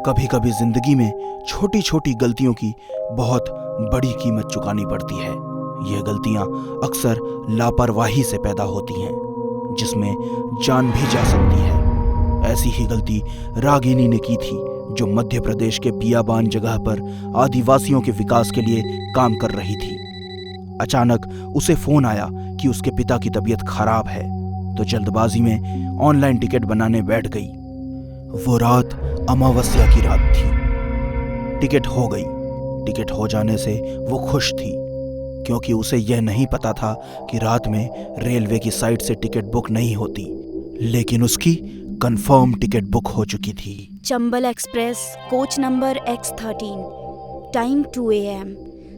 कभी कभी जिंदगी में छोटी छोटी गलतियों की बहुत बड़ी कीमत चुकानी पड़ती है। ये गलतियां अक्सर लापरवाही से पैदा होती हैं, जिसमें जान भी जा सकती है। ऐसी ही गलती रागिनी ने की थी, जो मध्य प्रदेश के बियाबान जगह पर आदिवासियों के विकास के लिए काम कर रही थी। अचानक उसे फोन आया कि उसके पिता की तबीयत खराब है, तो जल्दबाजी में ऑनलाइन टिकट बनाने बैठ गई। वो रात अमावस्या की रात थी। टिकट हो गई। टिकट हो जाने से वो खुश थी, क्योंकि उसे यह नहीं पता था कि रात में रेलवे की साइट से टिकट बुक नहीं होती, लेकिन उसकी कंफर्म टिकट बुक हो चुकी थी। Chambal express, coach number X13, time 2 AM।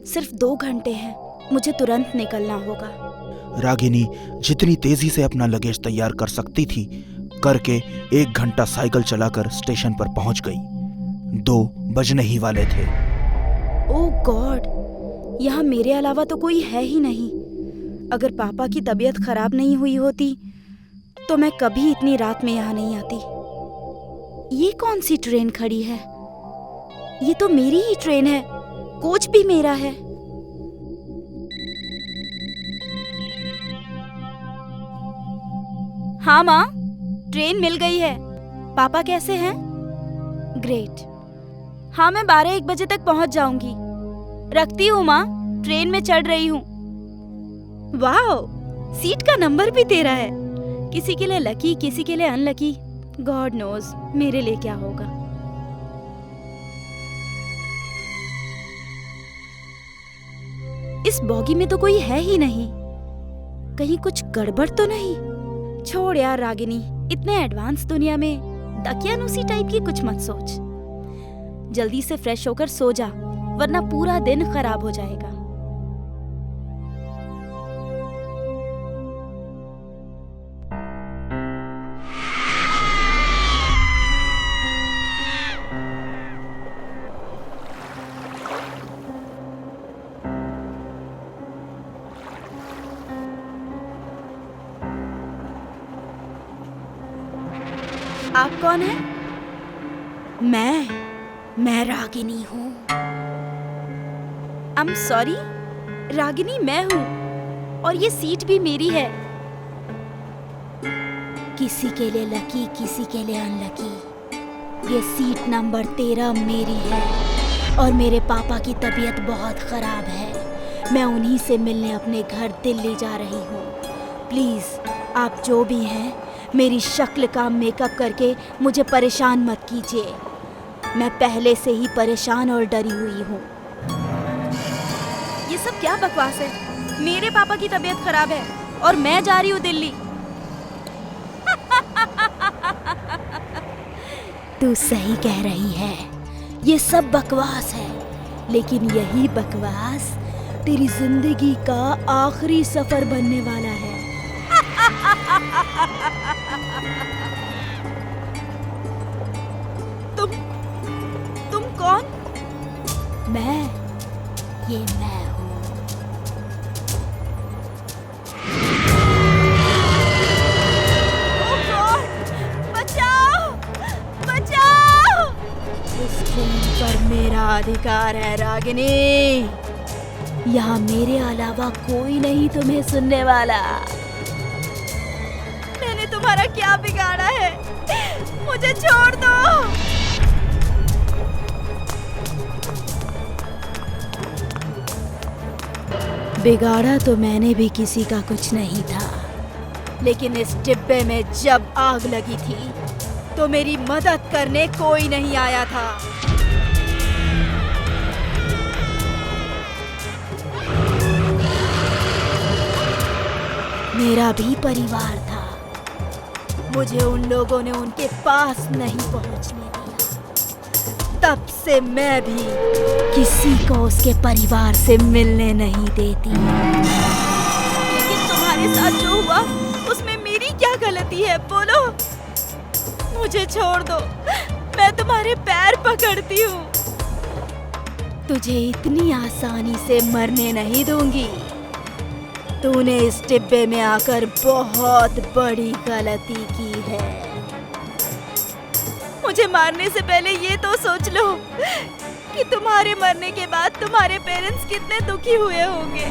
सिर्फ 2 घंटे हैं, मुझे तुरंत निकलना होगा। रागिनी जितनी तेजी से अपना लगेज तैयार कर सकती थी, करके 1 घंटा साइकिल चलाकर स्टेशन पर पहुंच गई। 2 बजने ही वाले थे। ओह गॉड, यहाँ मेरे अलावा तो कोई है ही नहीं। अगर पापा की तबीयत खराब नहीं हुई होती तो मैं कभी इतनी रात में यहाँ नहीं आती। ये कौन सी ट्रेन खड़ी है? ये तो मेरी ही ट्रेन है, कोच भी मेरा है। हाँ माँ, ट्रेन मिल गई है। पापा कैसे हैं? ग्रेट। हाँ, मैं 12-1 बजे तक पहुंच जाऊंगी। रखती हूँ माँ, ट्रेन में चढ़ रही हूँ। वाह, सीट का नंबर भी तेरा है। किसी के लिए लकी, किसी के लिए अनलकी। गॉड नोज मेरे लिए क्या होगा। इस बॉगी में तो कोई है ही नहीं। कहीं कुछ गड़बड़ तो नहीं? छोड़ यार रागिनी, इतने एडवांस दुनिया में दकियानूसी टाइप की कुछ मत सोच। जल्दी से फ्रेश होकर सो जा, वरना पूरा दिन खराब हो जाएगा। आप कौन हैं? मैं रागिनी हूँ। आई एम सॉरी, रागिनी मैं हूँ, और ये सीट भी मेरी है। किसी के लिए लकी, किसी के लिए अनलकी। ये सीट नंबर 13 मेरी है, और मेरे पापा की तबीयत बहुत खराब है। मैं उन्हीं से मिलने अपने घर दिल्ली जा रही हूँ। प्लीज आप जो भी हैं, मेरी शक्ल का मेकअप करके मुझे परेशान मत कीजिए। मैं पहले से ही परेशान और डरी हुई हूँ। ये सब क्या बकवास है? मेरे पापा की तबीयत खराब है और मैं जा रही हूँ दिल्ली। तू सही कह रही है, ये सब बकवास है, लेकिन यही बकवास तेरी जिंदगी का आखिरी सफर बनने वाला है। तुम कौन? ये मैं हूँ। ओह गॉड, बचाओ, बचाओ! इस ट्रेन पर मेरा अधिकार है रागिनी। यहाँ मेरे अलावा कोई नहीं तुम्हें सुनने वाला। मैंने तुम्हारा क्या बिगाड़ा है? मुझे छोड़ दो। बिगाड़ा तो मैंने भी किसी का कुछ नहीं था, लेकिन इस डिब्बे में जब आग लगी थी तो मेरी मदद करने कोई नहीं आया था। मेरा भी परिवार था, मुझे उन लोगों ने उनके पास नहीं पहुंचने दिया। तब से मैं भी किसी को उसके परिवार से मिलने नहीं देती। लेकिन तुम्हारे साथ जो हुआ उसमें मेरी क्या गलती है? बोलो, मुझे छोड़ दो, मैं तुम्हारे पैर पकड़ती हूँ। तुझे इतनी आसानी से मरने नहीं दूंगी। तूने इस डिब्बे में आकर बहुत बड़ी गलती की है। मुझे मारने से पहले ये तो सोच लो कि तुम्हारे मरने के बाद तुम्हारे पेरेंट्स कितने दुखी हुए होंगे।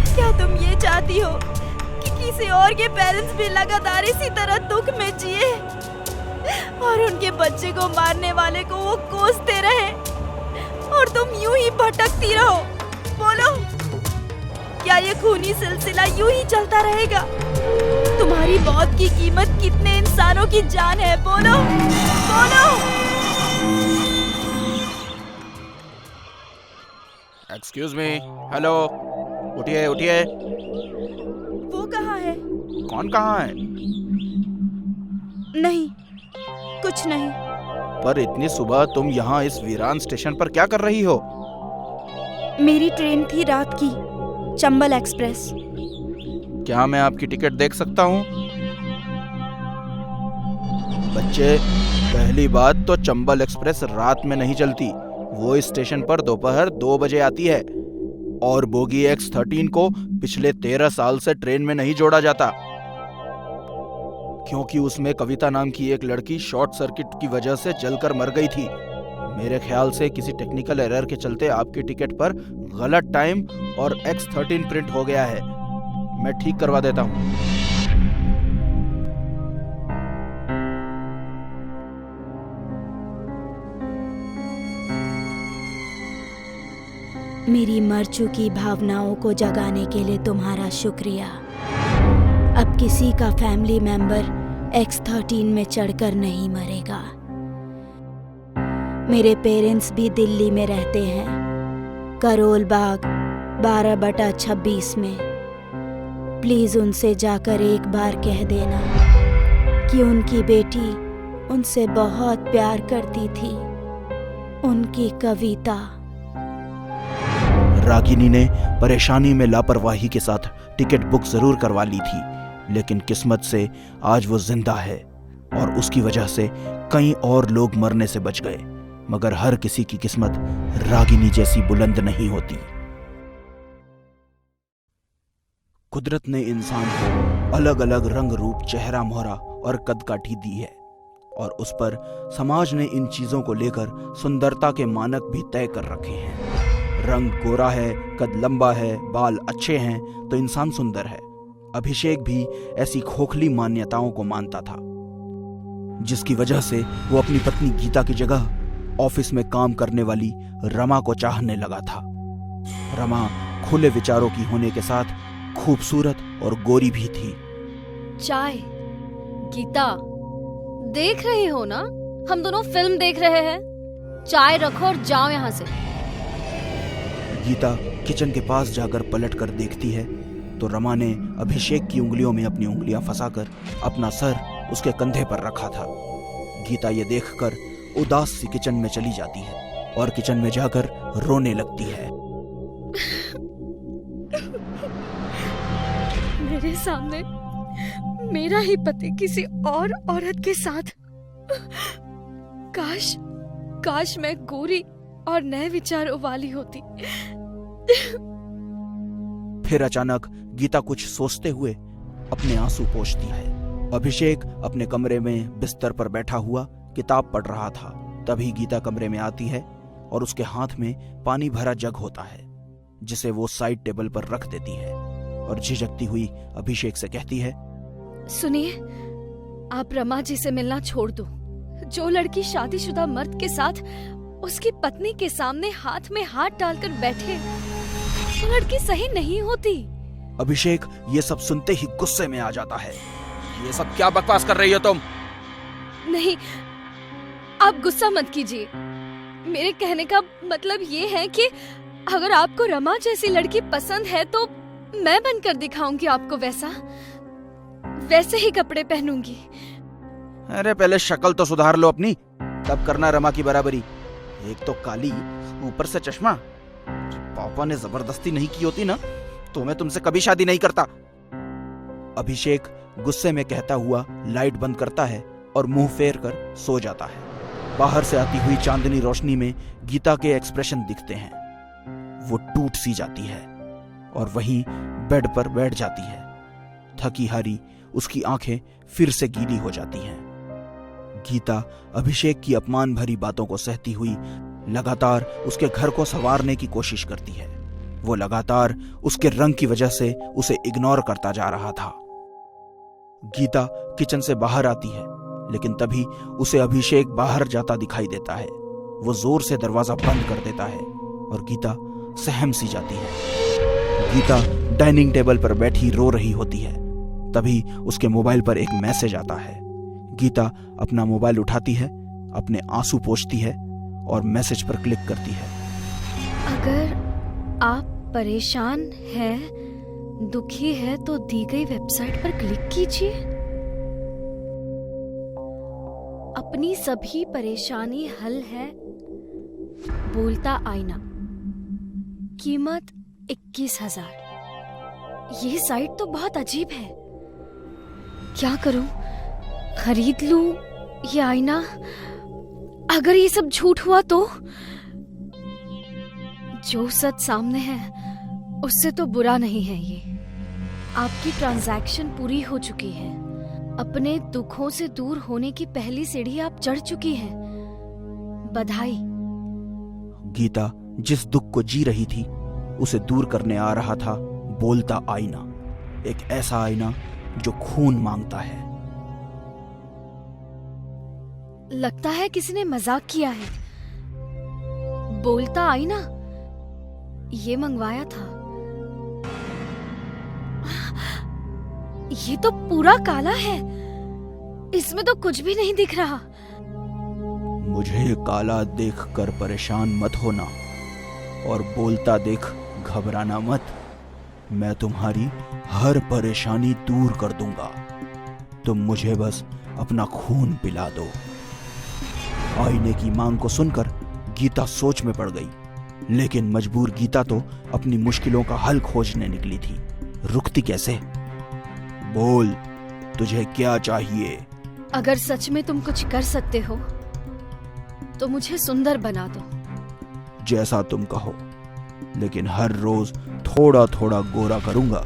क्या तुम ये चाहती हो कि किसी और के पेरेंट्स भी लगातार इसी तरह दुख में जिए और उनके बच्चे को मारने वाले को वो कोसते रहे और तुम यूं ही भटकती रहो? बोलो, क्या ये खूनी सिलसिला यूं ही चलता रहेगा? तुम्हारी मौत की कीमत कितने इंसानों की जान है? बोलो बोलो। एक्सक्यूज मी, हेलो, उठिए उठिए। वो कहाँ है? कौन कहाँ है? नहीं, कुछ नहीं। पर इतनी सुबह तुम यहाँ इस वीरान स्टेशन पर क्या कर रही हो? मेरी ट्रेन थी रात की, चंबल एक्सप्रेस। क्या मैं आपकी टिकट देख सकता हूँ? बच्चे, पहली बात तो चंबल एक्सप्रेस रात में नहीं चलती। वो इस स्टेशन पर दोपहर 2 बजे आती है और बोगी X13 को पिछले 13 साल से ट्रेन में नहीं जोड़ा जाता, क्योंकि उसमें कविता नाम की एक लड़की शॉर्ट सर्किट की वजह से जलकर मर गई थी। मेरे ख्याल से किसी टेक्निकल एरर के चलते आपकी टिकट पर गलत टाइम और X13 प्रिंट हो गया है। मैं ठीक करवा देता हूँ। मेरी मर चुकी भावनाओं को जगाने के लिए तुम्हारा शुक्रिया। अब किसी का फैमिली मेंबर X13 में चढ़कर नहीं मरेगा। मेरे पेरेंट्स भी दिल्ली में रहते हैं, करोल बाग 12/26 में। प्लीज उनसे जाकर एक बार कह देना कि उनकी बेटी उनसे बहुत प्यार करती थी। उनकी कविता। रागिनी ने परेशानी में लापरवाही के साथ टिकट बुक जरूर करवा ली थी, लेकिन किस्मत से आज वो जिंदा है और उसकी वजह से कई और लोग मरने से बच गए। मगर हर किसी की किस्मत रागिनी जैसी बुलंद नहीं होती। कुदरत ने इंसान को अलग अलग रंग रूप, चेहरा मोहरा और कदकाठी दी है और उस पर समाज ने इन चीजों को लेकर सुंदरता के मानक भी तय कर रखे हैं। रंग गोरा है, कद लंबा है, बाल अच्छे हैं तो इंसान सुंदर है। अभिषेक भी ऐसी खोखली मान्यताओं को मानता था, जिसकी वजह से वो अपनी पत्नी गीता की जगह ऑफिस में काम करने वाली रमा को चाहने लगा था। रमा खुले विचारों की होने के साथ खूबसूरत और गोरी भी थी। चाय। गीता, देख रही हो ना, हम दोनों फिल्म देख रहे हैं। चाय रखो और जाओ यहाँ से। गीता किचन के पास जाकर पलट कर देखती है तो रमा ने अभिषेक की उंगलियों में अपनी उंगलियां फंसाकर अपना सर उसके कंधे पर रखा था। गीता ये देखकर उदास सी किचन में चली जाती है और किचन में जाकर रोने लगती है। मेरे सामने मेरा ही पति किसी और औरत के साथ। काश मैं गोरी और नए विचारों वाली होती। फिर अचानक गीता कुछ सोचते हुए अपने आंसू पोंछती है। अभिषेक अपने कमरे में बिस्तर पर बैठा हुआ किताब पढ़ रहा था। तभी गीता कमरे में आती है और उसके हाथ में पानी भरा जग होता है, जिसे वो साइड टेबल पर रख देती है और झिझकती हुई अभिषेक से कहती है, सुनिए, आप रमा जी से मिलना छोड़ दो। जो लड़की शादीशुदा मर्द के साथ उसकी पत्नी के सामने हाथ में हाथ डालकर बैठे, वो लड़की सही नहीं होती। अभिषेक ये सब सुनते ही गुस्से में आ जाता है। ये सब क्या बकवास कर रही हो तुम? नहीं, आप गुस्सा मत कीजिए। मेरे कहने का मतलब ये है कि अगर आपको रमा जैसी लड़की पसंद है तो मैं बनकर दिखाऊंगी आपको वैसे ही कपड़े पहनूंगी। अरे पहले शक्ल तो सुधार लो अपनी, तब करना रमा की बराबरी। एक तो काली, ऊपर से चश्मा। पापा ने जबरदस्ती नहीं की होती ना तो मैं तुमसे कभी शादी नहीं करता। अभिषेक गुस्से में कहता हुआ लाइट बंद करता है और मुंह फेर कर सो जाता है। बाहर से आती हुई चांदनी रोशनी में गीता के एक्सप्रेशन दिखते हैं। वो टूट सी जाती है और वहीं बेड पर बैठ जाती है। थकी हारी उसकी आंखें फिर से गीली हो जाती हैं। गीता अभिषेक की अपमान भरी बातों को सहती हुई लगातार उसके घर को संवारने की कोशिश करती है। वो लगातार उसके रंग की वजह से उसे इग्नोर करता जा रहा था। गीता किचन से बाहर आती है, लेकिन तभी उसे अभिषेक बाहर जाता दिखाई देता है। वो जोर से दरवाजा बंद कर देता है और गीता सहम सी जाती है। गीता डाइनिंग टेबल पर बैठी रो रही होती है। तभी उसके मोबाइल पर एक मैसेज आता है। गीता अपना मोबाइल उठाती है, अपने आंसू पोंछती है और मैसेज पर क्लिक करती है। अगर आप परेशान हैं, दुखी है तो दी गई वेबसाइट पर क्लिक कीजिए। अपनी सभी परेशानी हल है। बोलता आईना, कीमत 21,000। ये साइट तो बहुत अजीब है। क्या करूं? खरीद लूं ये आईना? अगर ये सब झूठ हुआ तो? जो सच सामने है उससे तो बुरा नहीं है ये। आपकी ट्रांजैक्शन पूरी हो चुकी है। अपने दुखों से दूर होने की पहली सीढ़ी आप चढ़ चुकी हैं। बधाई। गीता जिस दुख को जी रही थी उसे दूर करने आ रहा था बोलता आईना, एक ऐसा आईना जो खून मांगता है। लगता है किसी ने मजाक किया है। बोलता आईना, ये मंगवाया था। ये तो पूरा काला है, इसमें तो कुछ भी नहीं दिख रहा। मुझे काला देखकर परेशान मत होना और बोलता देख घबराना मत। मैं तुम्हारी हर परेशानी दूर कर दूंगा। तुम मुझे बस अपना खून पिला दो। आईने की मांग को सुनकर गीता सोच में पड़ गई, लेकिन मजबूर गीता तो अपनी मुश्किलों का हल खोजने निकली थी। रुकती कैसे? बोल, तुझे क्या चाहिए? अगर सच में तुम कुछ कर सकते हो तो मुझे सुंदर बना दो। जैसा तुम कहो, लेकिन हर रोज थोड़ा थोड़ा गोरा करूंगा।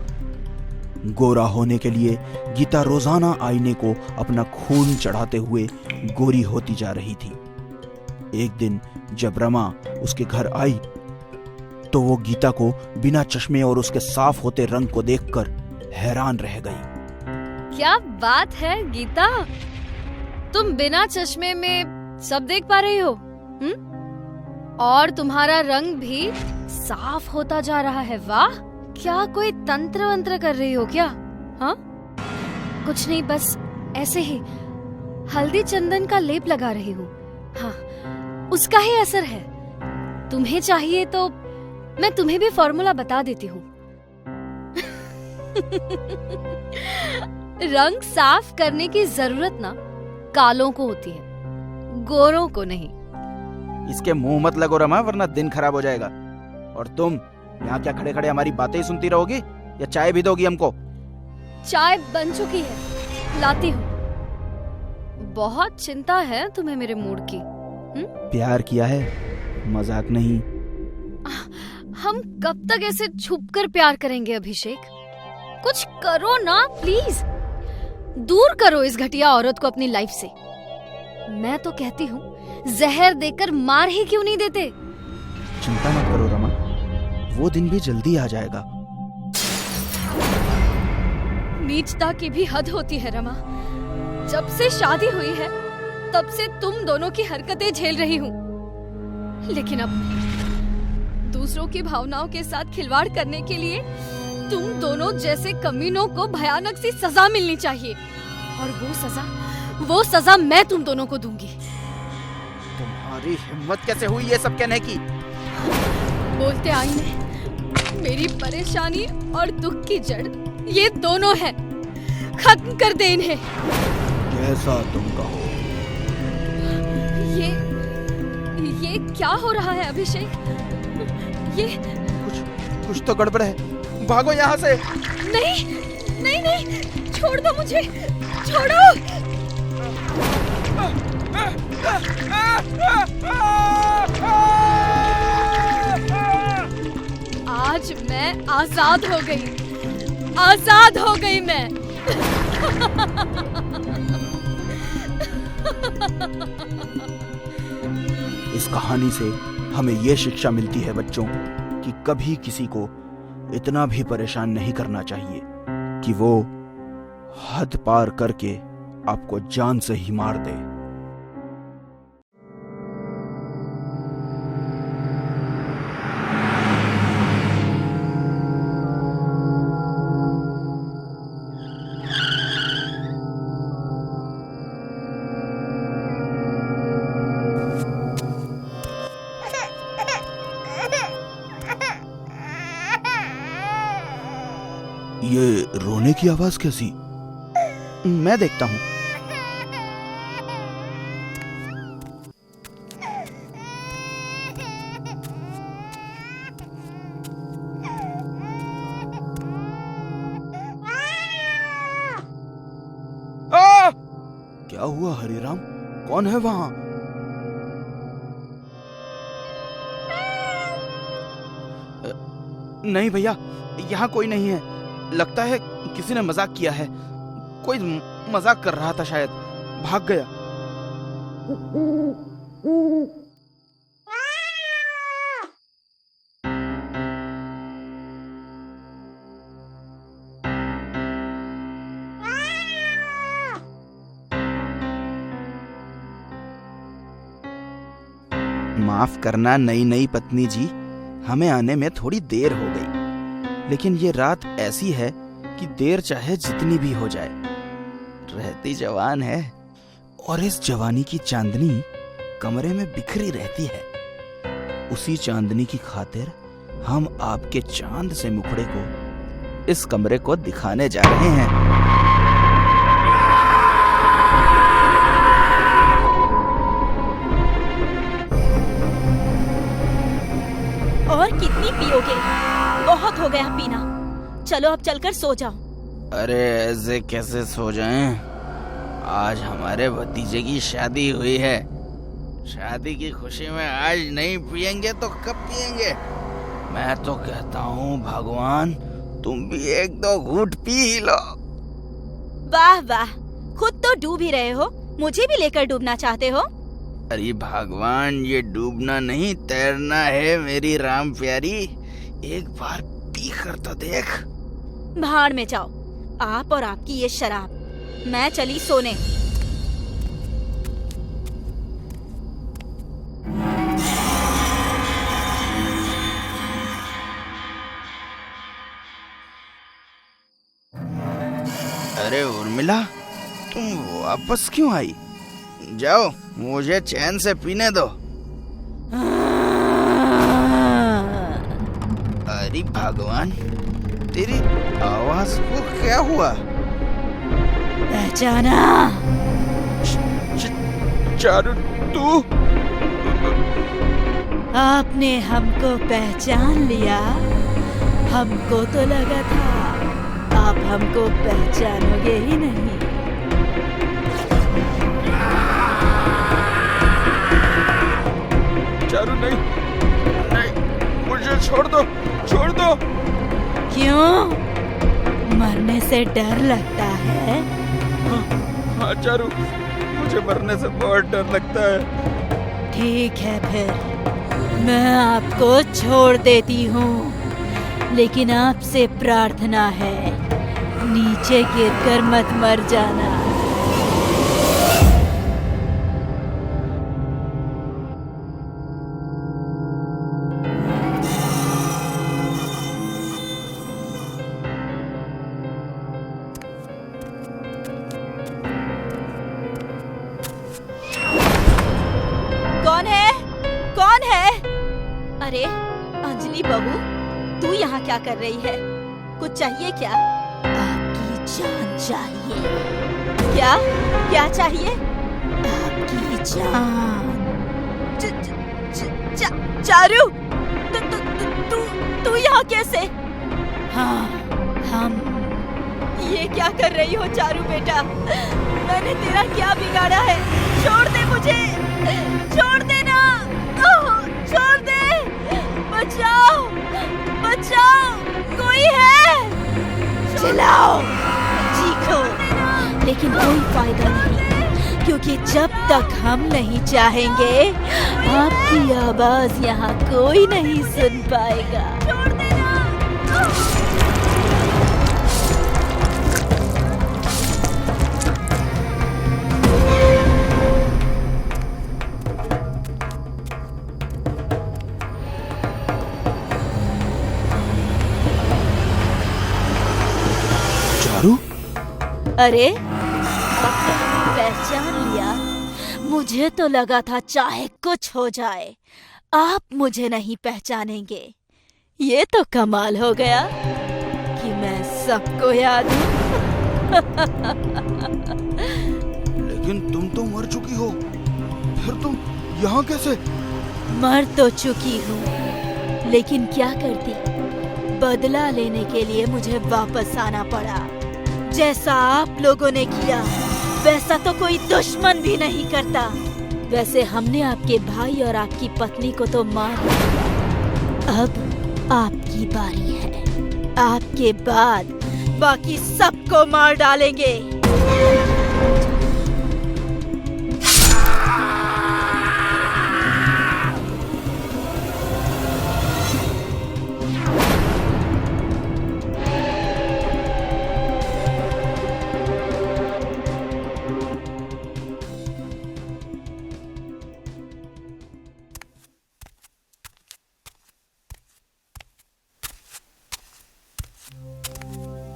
गोरा होने के लिए गीता रोजाना आईने को अपना खून चढ़ाते हुए गोरी होती जा रही थी। एक दिन जब रमा उसके घर आई तो वो गीता को बिना चश्मे और उसके साफ होते रंग को देखकर हैरान रह गई। क्या बात है गीता, तुम बिना चश्मे में सब देख पा रही हो। और तुम्हारा रंग भी साफ होता जा रहा है। वाह, क्या कोई तंत्र वंत्र कर रही हो क्या? हाँ, कुछ नहीं, बस ऐसे ही हल्दी चंदन का लेप लगा रही हूँ। हाँ, उसका ही असर है। तुम्हें चाहिए तो मैं तुम्हें भी फॉर्मूला बता देती हूँ। रंग साफ करने की जरूरत ना कालों को होती है, गोरों को नहीं। इसके मुंह मत लगो रमा, वरना दिन खराब हो जाएगा। और तुम यहाँ क्या खड़े खड़े हमारी बातें ही सुनती रहोगी या चाय भी दोगी हमको? चाय बन चुकी है, लाती हूँ। बहुत चिंता है तुम्हें मेरे मूड की। प्यार किया है, मजाक नहीं। हम कब तक ऐसे छुपकर प्यार करेंगे अभिषेक? कुछ करो ना प्लीज। दूर करो इस घटिया औरत को अपनी लाइफ से। मैं तो कहती हूँ जहर देकर मार ही क्यों नहीं देते? चिंता मत करो रमा, वो दिन भी जल्दी आ जाएगा। नीचता की भी हद होती है रमा। जब से शादी हुई है तब से तुम दोनों की हरकतें झेल रही हूँ, लेकिन अब दूसरों की भावनाओं के साथ खिलवाड़ करने के लिए तुम दोनों जैसे कमीनों को भयानक सी सजा मिलनी चाहिए। और वो सजा मैं तुम दोनों को दूंगी। तुम्हारी हिम्मत कैसे हुई ये सब कहने की? बोलते आईने, मेरी परेशानी और दुख की जड़ ये दोनों हैं। खत्म कर दे इन्हें। जैसा तुम कहो। ये क्या हो रहा है अभिषेक? ये कुछ तो गड़बड़ है। भागो यहाँ से। नहीं, छोड़ दो मुझे, छोड़ो। आज मैं आजाद हो गई मैं। इस कहानी से हमें ये शिक्षा मिलती है बच्चों कि कभी किसी को इतना भी परेशान नहीं करना चाहिए कि वो हद पार करके आपको जान से ही मार दे। ये रोने की आवाज कैसी? मैं देखता हूं। क्या हुआ हरिराम? कौन है वहां? नहीं भैया, यहाँ कोई नहीं है। लगता है किसी ने मजाक किया है। कोई मजाक कर रहा था, शायद भाग गया। माफ करना नई नई पत्नी जी, हमें आने में थोड़ी देर हो गई, लेकिन ये रात ऐसी है कि देर चाहे जितनी भी हो जाए, रहती जवान है। और इस जवानी की चांदनी कमरे में बिखरी रहती है। उसी चांदनी की खातिर हम आपके चांद से मुखड़े को इस कमरे को दिखाने जा रहे हैं। और कितनी पियोगे? बहुत हो गया पीना। चलो अब चलकर सो जाओ। अरे ऐसे कैसे सो जाएं? आज हमारे भतीजे की शादी हुई है। शादी की खुशी में आज नहीं पिएंगे तो कब पिएंगे? मैं तो कहता हूँ भगवान, तुम भी एक दो घूंट पी ही लो। वाह वाह, खुद तो डूब ही रहे हो, मुझे भी लेकर डूबना चाहते हो? अरे भगवान, ये डूबना नहीं तैरना है मेरी राम प्यारी। एक बार पी कर तो देख। भाड़ में जाओ, आप और आपकी ये शराब। मैं चली सोने। अरे उर्मिला, तुम वापस क्यों आई? जाओ, मुझे चैन से पीने दो। अरे भगवान, तेरी आवाज को क्या हुआ? पहचाना? चारू, तू? आपने हमको पहचान लिया? हमको तो लगा था आप हमको पहचानोगे ही नहीं। चारू, नहीं नहीं, मुझे छोड़ दो, छोड़ दो। क्यों? मरने से डर लगता है? हाँ चारू, मुझे मरने से बहुत डर लगता है। ठीक है, फिर मैं आपको छोड़ देती हूँ, लेकिन आपसे प्रार्थना है, नीचे गिरकर मत मर जाना। कौन है? कौन है? अरे अंजलि बहू, तू यहाँ क्या कर रही है? कुछ चाहिए क्या? आपकी जान चाहिए। क्या? क्या चाहिए? आपकी जान। चारू, तू यहाँ कैसे? हाँ, हम। ये क्या कर रही हो चारू बेटा? मैंने तेरा क्या बिगाड़ा है? छोड़ दे मुझे, छोड़ दे ना, छोड़ दे, बचाओ, बचाओ, कोई है? चिल्लाओ, चीखो, लेकिन कोई फायदा नहीं, क्योंकि जब तक हम नहीं चाहेंगे आपकी आवाज यहाँ कोई नहीं सुन पाएगा। छोड़ देना। चारू, अरे आपने पहचान लिया। मुझे तो लगा था चाहे कुछ हो जाए आप मुझे नहीं पहचानेंगे। ये तो कमाल हो गया कि मैं सबको याद हूँ। लेकिन तुम तो मर चुकी हो, फिर तुम यहाँ कैसे? मर तो चुकी हूँ, लेकिन क्या करती, बदला लेने के लिए मुझे वापस आना पड़ा। जैसा आप लोगों ने किया वैसा तो कोई दुश्मन भी नहीं करता। वैसे हमने आपके भाई और आपकी पत्नी को तो मार दिया, अब आपकी बारी है। आपके बाद बाकी सबको मार डालेंगे।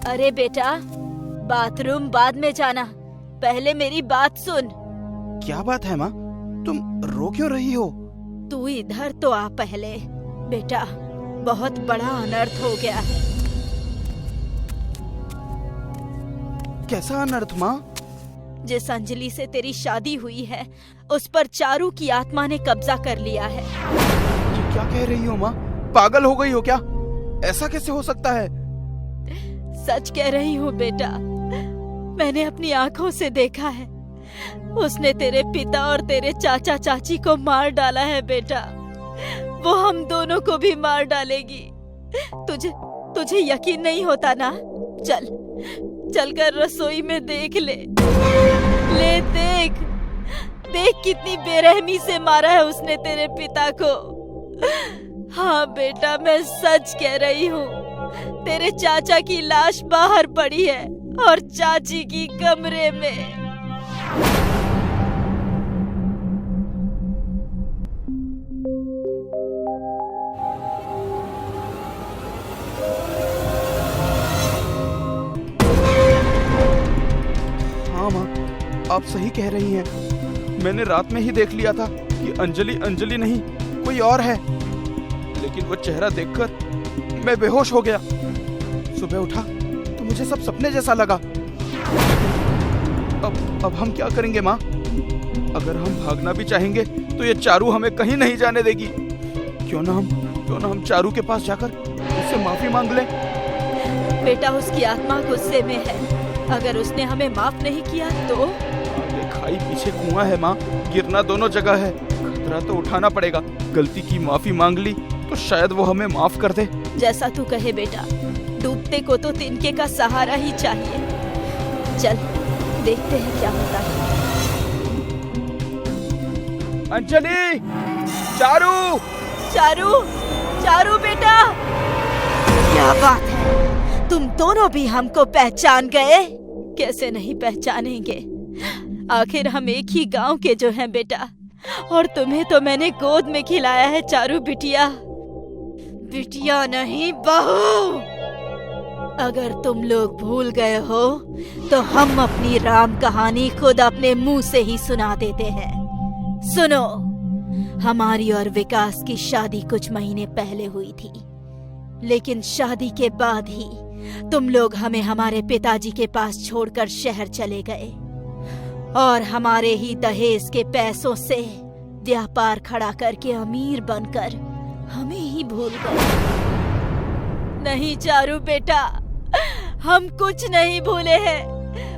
अरे बेटा, बाथरूम बाद में जाना, पहले मेरी बात सुन। क्या बात है माँ, तुम रो क्यों रही हो? तू इधर तो आ पहले। बेटा, बहुत बड़ा अनर्थ हो गया है। कैसा अनर्थ माँ? जिस अंजलि से तेरी शादी हुई है उस पर चारू की आत्मा ने कब्जा कर लिया है। ये क्या कह रही हो माँ? पागल हो गई हो क्या? ऐसा कैसे हो सकता है? सच कह रही हूँ बेटा, मैंने अपनी आंखों से देखा है। उसने तेरे पिता और तेरे चाचा चाची को मार डाला है बेटा। वो हम दोनों को भी मार डालेगी। तुझे यकीन नहीं होता ना? चल कर रसोई में देख ले देख कितनी बेरहमी से मारा है उसने तेरे पिता को। हाँ बेटा, मैं सच कह रही हूँ। तेरे चाचा की लाश बाहर पड़ी है और चाची की कमरे में। हाँ माँ, आप सही कह रही हैं। मैंने रात में ही देख लिया था कि अंजलि नहीं कोई और है, लेकिन वो चेहरा देखकर मैं बेहोश हो गया। सुबह उठा तो मुझे सब सपने जैसा लगा। अब हम क्या करेंगे माँ? अगर हम भागना भी चाहेंगे तो ये चारू हमें कहीं नहीं जाने देगी। क्यों ना हम चारू के पास जाकर उससे माफी मांग लें? बेटा, उसकी आत्मा गुस्से में है। अगर उसने हमें माफ नहीं किया तो? आगे खाई पीछे कुआं है माँ, गिरना दोनों जगह है। खतरा तो उठाना पड़ेगा। गलती की माफी मांग ली तो शायद वो हमें माफ कर दे। जैसा तू कहे बेटा, डूबते को तो तिनके का सहारा ही चाहिए। चल देखते हैं क्या होता है। अंजलि! चारू! चारू बेटा! क्या बात है, तुम दोनों भी हमको पहचान गए? कैसे नहीं पहचानेंगे, आखिर हम एक ही गांव के जो हैं बेटा। और तुम्हें तो मैंने गोद में खिलाया है चारू बिटिया। बिटिया नहीं, बहू। अगर तुम लोग भूल गए हो तो हम अपनी राम कहानी खुद अपने मुंह से ही सुना देते हैं। सुनो, हमारी और विकास की शादी कुछ महीने पहले हुई थी, लेकिन शादी के बाद ही तुम लोग हमें हमारे पिताजी के पास छोड़कर शहर चले गए और हमारे ही दहेज के पैसों से व्यापार खड़ा करके अमीर बनकर हमें ही भूल गए। नहीं चारू बेटा, हम कुछ नहीं भूले हैं।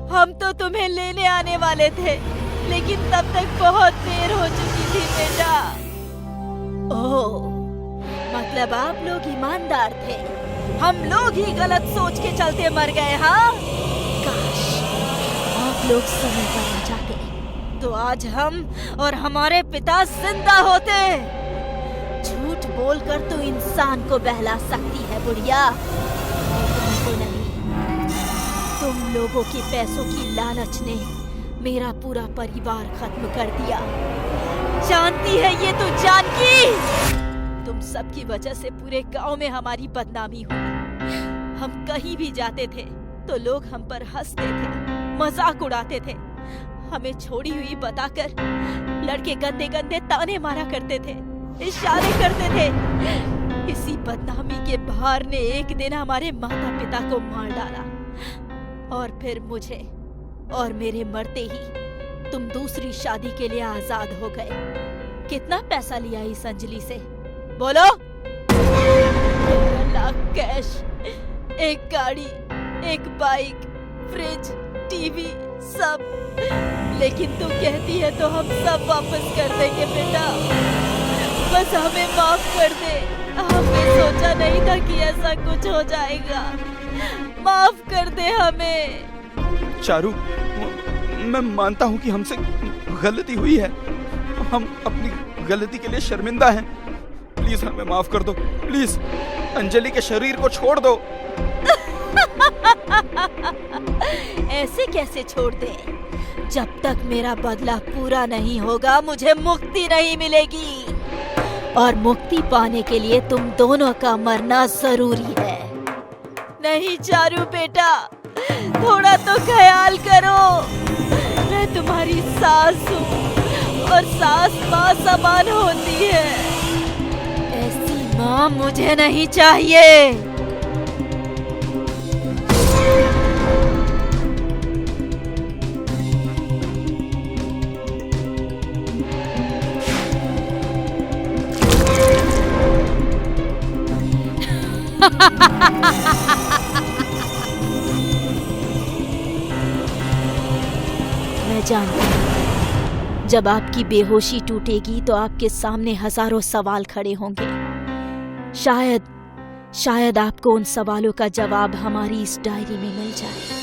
हम तो तुम्हें लेने आने वाले थे, लेकिन तब तक बहुत देर हो चुकी थी बेटा। ओह, मतलब आप लोग ईमानदार थे, हम लोग ही गलत सोच के चलते मर गए। हाँ, काश आप लोग समय पर आ जाते, तो आज हम और हमारे पिता जिंदा होते। झूठ बोलकर तो इंसान को बहला सकती है बुढ़िया, तुमको नहीं। तुम लोगों के पैसों की लालच ने मेरा पूरा परिवार खत्म कर दिया। जानती है ये तो जानकी, तुम सबकी वजह से पूरे गांव में हमारी बदनामी हुई। हम कहीं भी जाते थे तो लोग हम पर हंसते थे, मजाक उड़ाते थे। हमें छोड़ी हुई बताकर लड़के गंदे गंदे ताने मारा करते थे, इशारे करते थे। इसी बदनामी के भार ने एक दिन हमारे माता पिता को मार डाला और फिर मुझे और मेरे मरते ही तुम दूसरी शादी के लिए आजाद हो गए। कितना पैसा लिया इस अंजलि से बोलो? 15 लाख कैश, एक गाड़ी, एक बाइक, फ्रिज, टीवी, सब। लेकिन तू कहती है तो हम सब वापस कर देंगे बेटा, बस हमें माफ कर दे। हमने सोचा नहीं था कि ऐसा कुछ हो जाएगा, माफ कर दे हमें। चारू, मैं मानता हूँ कि हमसे गलती हुई है, हम अपनी गलती के लिए शर्मिंदा हैं। प्लीज हमें माफ कर दो, प्लीज अंजलि के शरीर को छोड़ दो। ऐसे कैसे छोड़ दे? जब तक मेरा बदला पूरा नहीं होगा मुझे मुक्ति नहीं मिलेगी, और मुक्ति पाने के लिए तुम दोनों का मरना जरूरी है। नहीं चारू बेटा, थोड़ा तो ख्याल करो। मैं तुम्हारी सास हूँ और सास माँ समान होती है। ऐसी माँ मुझे नहीं चाहिए। मैं जानती हूँ, जब आपकी बेहोशी टूटेगी तो आपके सामने हजारों सवाल खड़े होंगे। शायद आपको उन सवालों का जवाब हमारी इस डायरी में मिल जाए।